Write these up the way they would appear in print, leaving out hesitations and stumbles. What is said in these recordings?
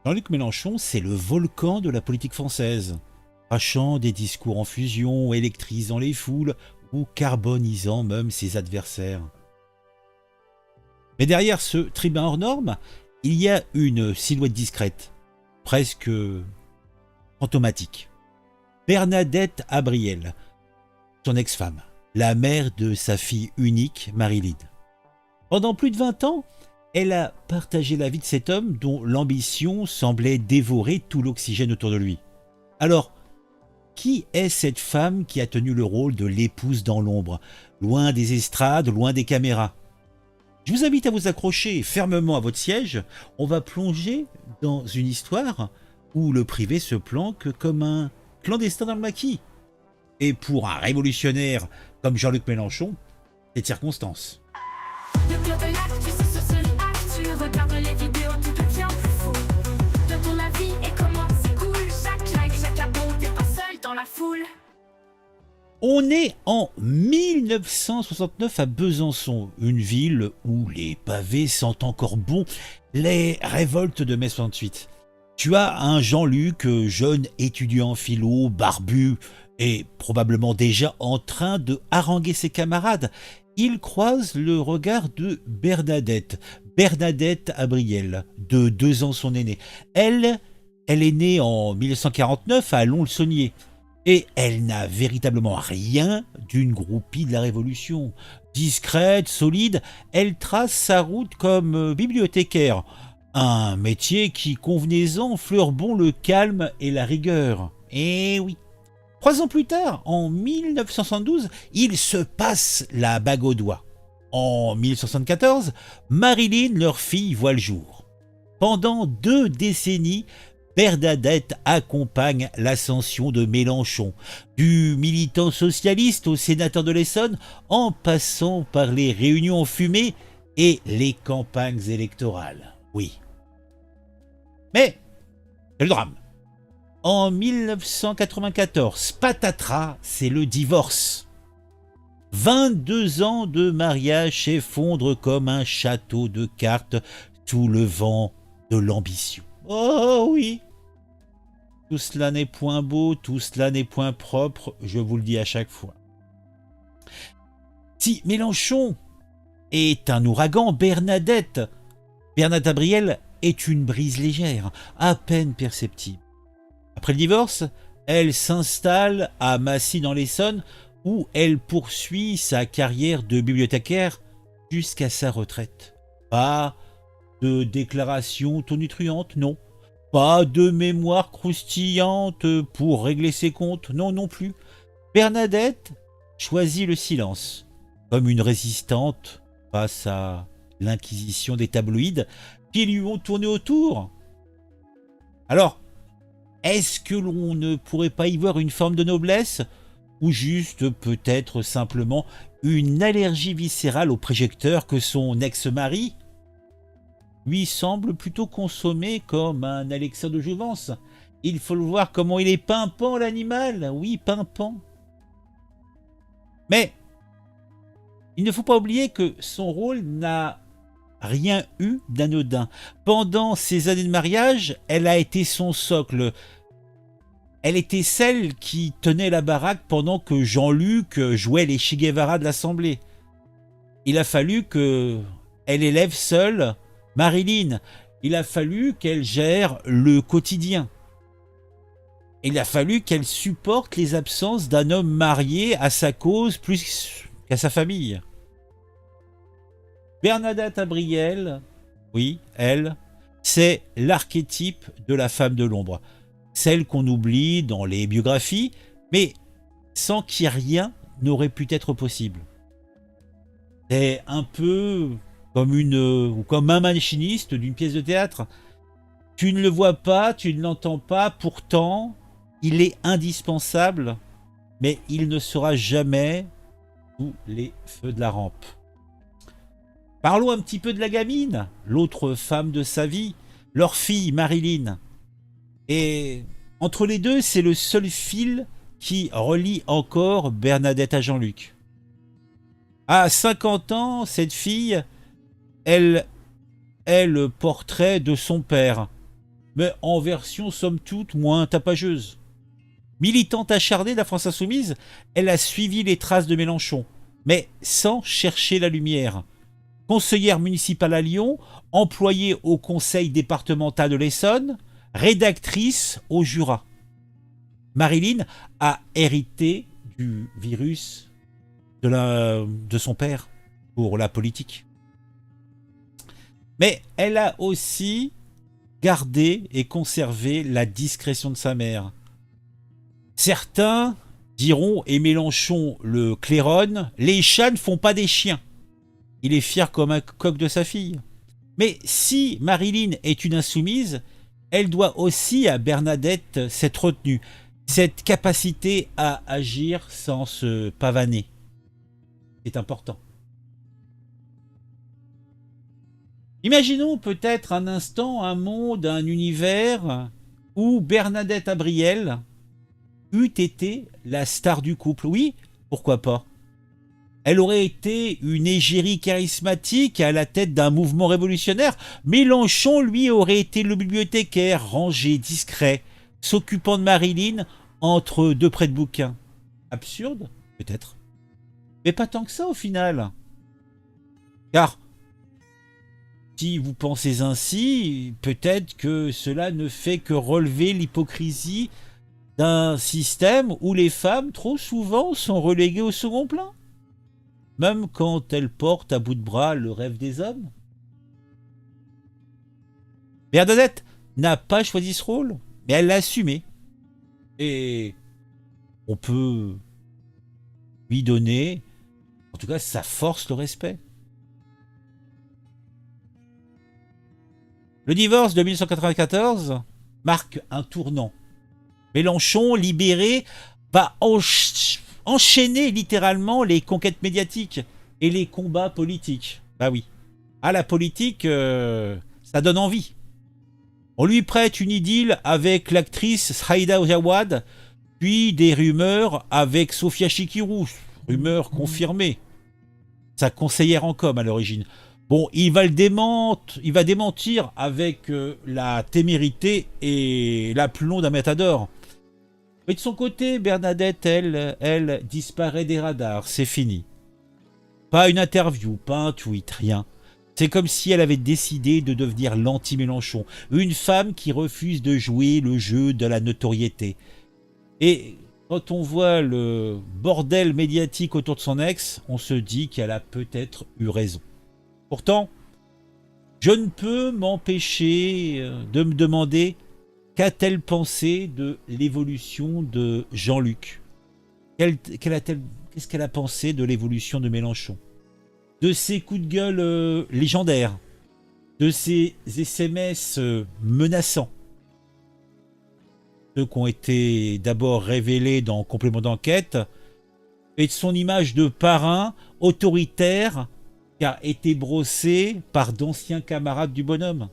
Jean-Luc Mélenchon, c'est le volcan de la politique française, crachant des discours en fusion, électrisant les foules ou carbonisant même ses adversaires. Mais derrière ce tribun hors norme, il y a une silhouette discrète, presque fantomatique. Bernadette Abriel, son ex-femme, la mère de sa fille unique, Marilyn. Pendant plus de 20 ans, elle a partagé la vie de cet homme dont l'ambition semblait dévorer tout l'oxygène autour de lui. Alors, qui est cette femme qui a tenu le rôle de l'épouse dans l'ombre, loin des estrades, loin des caméras? Je vous invite à vous accrocher fermement à votre siège. On va plonger dans une histoire où le privé se planque comme un clandestin dans le maquis. Et pour un révolutionnaire comme Jean-Luc Mélenchon, c'est de circonstance. Le club de l'actu, c'est sur Actu. Regarde les vidéos, tout devient fou. De ton avis et comment c'est cool. Chaque like, chaque abon, t'es pas seul dans la foule. On est en 1969 à Besançon, une ville où les pavés sentent encore bon les révoltes de mai 68. Tu as un Jean-Luc, jeune étudiant en philo, barbu, et probablement déjà en train de haranguer ses camarades. Il croise le regard de Bernadette Abriel, de 2 ans son aînée. Elle est née en 1949 à Lons-le-Saunier. Et elle n'a véritablement rien d'une groupie de la Révolution. Discrète, solide, elle trace sa route comme bibliothécaire. Un métier qui, convenez-en, fleure bon le calme et la rigueur. Eh oui. 3 ans plus tard, en 1972, il se passe la bague au doigt. En 1974, Marilyn, leur fille, voit le jour. Pendant 2 décennies, Bernadette accompagne l'ascension de Mélenchon, du militant socialiste au sénateur de l'Essonne, en passant par les réunions en fumée et les campagnes électorales. Oui. Mais, c'est le drame. En 1994, patatras, c'est le divorce. 22 ans de mariage s'effondrent comme un château de cartes sous le vent de l'ambition. Oh oui. Tout cela n'est point beau, tout cela n'est point propre, je vous le dis à chaque fois. Si Mélenchon est un ouragan, Bernadette Abriel est une brise légère, à peine perceptible. Après le divorce, elle s'installe à Massy dans l'Essonne où elle poursuit sa carrière de bibliothécaire jusqu'à sa retraite. Pas de déclaration tonitruante, non. Pas de mémoire croustillante pour régler ses comptes, non non plus. Bernadette choisit le silence, comme une résistante face à l'inquisition des tabloïds qui lui ont tourné autour. Alors, est-ce que l'on ne pourrait pas y voir une forme de noblesse, ou juste peut-être simplement une allergie viscérale au projecteur que son ex-mari lui semble plutôt consommé comme un Alexa de jouvence? Il faut le voir comment il est pimpant, l'animal. Oui, pimpant. Mais il ne faut pas oublier que son rôle n'a rien eu d'anodin. Pendant ses années de mariage, elle a été son socle. Elle était celle qui tenait la baraque pendant que Jean-Luc jouait les Che Guevara de l'Assemblée. Il a fallu qu'elle élève seule Marilyn. Il a fallu qu'elle gère le quotidien. Il a fallu qu'elle supporte les absences d'un homme marié à sa cause plus qu'à sa famille. Bernadette Abriel, oui, elle, c'est l'archétype de la femme de l'ombre. Celle qu'on oublie dans les biographies, mais sans qui rien n'aurait pu être possible. C'est un peu comme un machiniste d'une pièce de théâtre. Tu ne le vois pas, tu ne l'entends pas, pourtant, il est indispensable, mais il ne sera jamais sous les feux de la rampe. Parlons un petit peu de la gamine, l'autre femme de sa vie, leur fille Marilyn. Et entre les deux, c'est le seul fil qui relie encore Bernadette à Jean-Luc. À 50 ans, cette fille, elle est le portrait de son père. mais en version somme toute moins tapageuse. Militante acharnée de la France Insoumise, elle a suivi les traces de Mélenchon, mais sans chercher la lumière. Conseillère municipale à Lyon, employée au conseil départemental de l'Essonne, rédactrice au Jura. Marilyn a hérité du virus de son père pour la politique. Mais elle a aussi gardé et conservé la discrétion de sa mère. Certains diront, et Mélenchon le claironne, les chats ne font pas des chiens. Il est fier comme un coq de sa fille. Mais si Marilyn est une insoumise, elle doit aussi à Bernadette cette retenue, cette capacité à agir sans se pavaner. C'est important. Imaginons peut-être un instant un monde, un univers où Bernadette Abriel eût été la star du couple. Oui, pourquoi pas. Elle aurait été une égérie charismatique à la tête d'un mouvement révolutionnaire. Mélenchon, lui, aurait été le bibliothécaire, rangé, discret, s'occupant de Marilyn entre deux prêts de bouquins. Absurde, peut-être. Mais pas tant que ça, au final. Car, si vous pensez ainsi, peut-être que cela ne fait que relever l'hypocrisie d'un système où les femmes, trop souvent, sont reléguées au second plan. Même quand elles portent à bout de bras le rêve des hommes. Bernadette n'a pas choisi ce rôle, mais elle l'a assumé. Et on peut lui donner, en tout cas, ça force le respect. Le divorce de 1994 marque un tournant. Mélenchon, libéré, va enchaîner littéralement les conquêtes médiatiques et les combats politiques. Bah oui. Ah, la politique, ça donne envie. On lui prête une idylle avec l'actrice Saïda Jawad, puis des rumeurs avec Sofia Chikirou, rumeurs confirmées. Sa conseillère en com à l'origine. Bon, il va démentir avec la témérité et l'aplomb d'un matador. Mais de son côté, Bernadette, elle disparaît des radars, c'est fini. Pas une interview, pas un tweet, rien. C'est comme si elle avait décidé de devenir l'anti-Mélenchon, une femme qui refuse de jouer le jeu de la notoriété. Et quand on voit le bordel médiatique autour de son ex, on se dit qu'elle a peut-être eu raison. Pourtant, je ne peux m'empêcher de me demander qu'a-t-elle pensé de l'évolution de Jean-Luc. Qu'est-ce qu'elle a pensé de l'évolution de Mélenchon? De ses coups de gueule légendaires, de ses SMS menaçants, ceux qui ont été d'abord révélés dans Complément d'enquête, et de son image de parrain autoritaire qui a été brossé par d'anciens camarades du bonhomme.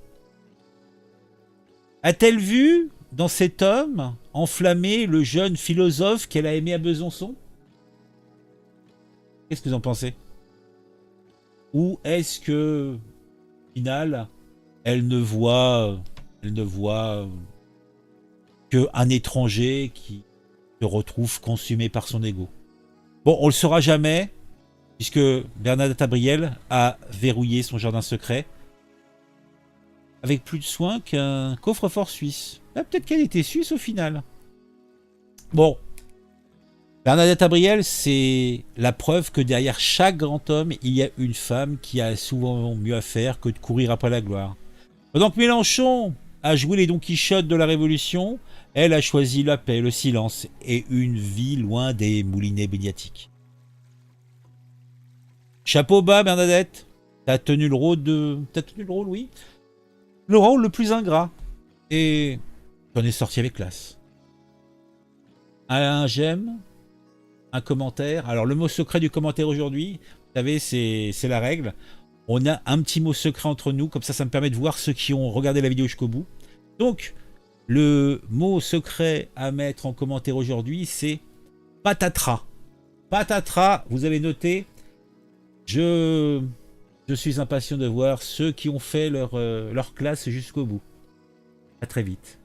A-t-elle vu dans cet homme enflammé le jeune philosophe qu'elle a aimé à Besançon? Qu'est-ce que vous en pensez? Ou est-ce que, au final, elle ne voit qu'un étranger qui se retrouve consumé par son ego? Bon, on le saura jamais, puisque Bernadette Abriel a verrouillé son jardin secret avec plus de soin qu'un coffre-fort suisse. Ah, peut-être qu'elle était suisse au final. Bon, Bernadette Abriel, c'est la preuve que derrière chaque grand homme, il y a une femme qui a souvent mieux à faire que de courir après la gloire. Pendant que Mélenchon a joué les Don Quichotte de la Révolution, elle a choisi la paix, le silence et une vie loin des moulinets médiatiques. Chapeau bas, Bernadette. T'as tenu le rôle, oui. Le rôle le plus ingrat. Et t'en es sorti avec classe. Un j'aime, un commentaire. Alors, le mot secret du commentaire aujourd'hui, vous savez, c'est la règle. On a un petit mot secret entre nous, comme ça me permet de voir ceux qui ont regardé la vidéo jusqu'au bout. Donc, le mot secret à mettre en commentaire aujourd'hui, c'est patatras. Patatras, vous avez noté. Je suis impatient de voir ceux qui ont fait leur classe jusqu'au bout. À très vite.